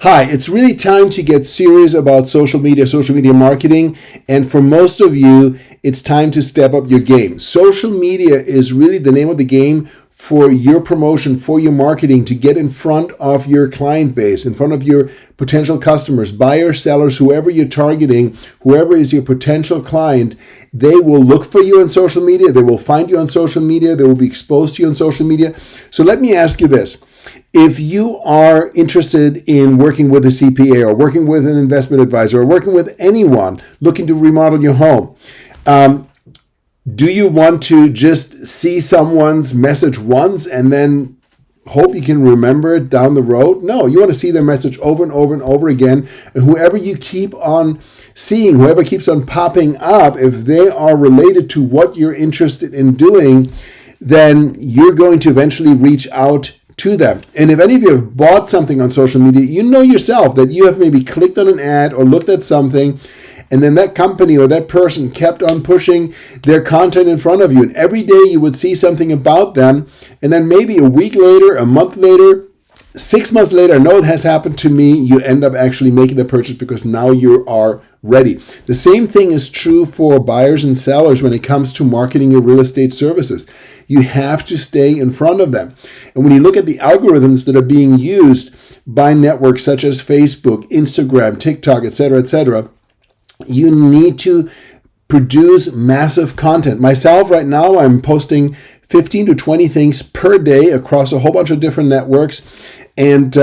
Hi, it's really time to get serious about social media marketing. And for most of you, it's time to step up your game. Social media is really the name of the game for your promotion, for your marketing, to get in front of your client base, in front of your potential customers, buyers, sellers, whoever you're targeting, whoever is your potential client. They will look for you on social media. They will find you on social media. They will be exposed to you on social media. So let me ask you this. If you are interested in working with a CPA or working with an investment advisor or working with anyone looking to remodel your home, do you want to just see someone's message once and then hope you can remember it down the road? No, you want to see their message over and over and over again. And whoever you keep on seeing, whoever keeps on popping up, if they are related to what you're interested in doing, then you're going to eventually reach out to them. And if any of you have bought something on social media, you know yourself that you have maybe clicked on an ad or looked at something, and then that company or that person kept on pushing their content in front of you. And every day you would see something about them. And then maybe a week later, a month later, 6 months later, I know it has happened to me, you end up actually making the purchase because now you are ready. The same thing is true for buyers and sellers when it comes to marketing your real estate services. You have to stay in front of them. And when you look at the algorithms that are being used by networks such as Facebook, Instagram, TikTok, etc., you need to produce massive content. Myself, right now, I'm posting 15 to 20 things per day across a whole bunch of different networks. And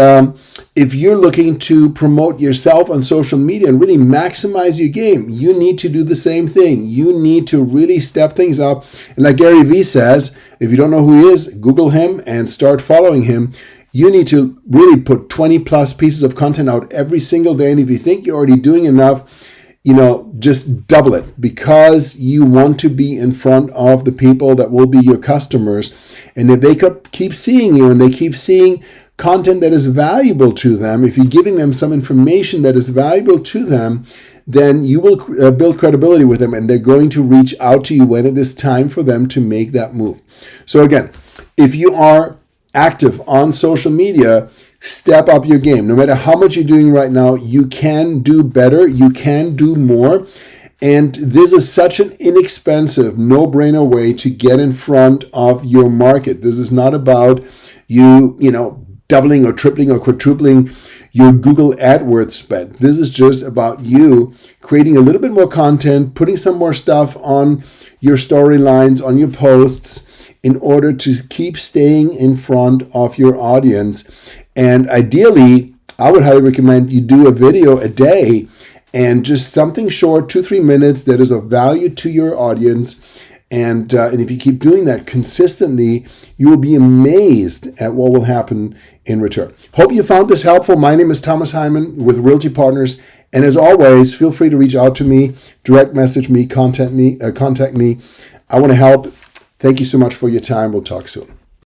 if you're looking to promote yourself on social media and really maximize your game, you need to do the same thing. You need to really step things up. And like Gary Vee says, if you don't know who he is, Google him and start following him. You need to really put 20 plus pieces of content out every single day. And if you think you're already doing enough, just double it, because you want to be in front of the people that will be your customers. And if they keep seeing you and they keep seeing content that is valuable to them, if you're giving them some information that is valuable to them, then you will build credibility with them, and they're going to reach out to you when it is time for them to make that move. So again, if you are active on social media, step up your game. No matter how much you're doing right now, you can do better. You can do more. And this is such an inexpensive, no-brainer way to get in front of your market. This is not about you doubling or tripling or quadrupling your Google AdWords spend. This is just about you creating a little bit more content, putting some more stuff on your storylines, on your posts, in order to keep staying in front of your audience. And ideally, I would highly recommend you do a video a day, and just something short, 2-3 minutes, that is of value to your audience. And if you keep doing that consistently, you will be amazed at what will happen in return. Hope you found this helpful. My name is Thomas Hyman with Realty Partners. And as always, feel free to reach out to me, direct message me, contact me. I want to help. Thank you so much for your time. We'll talk soon.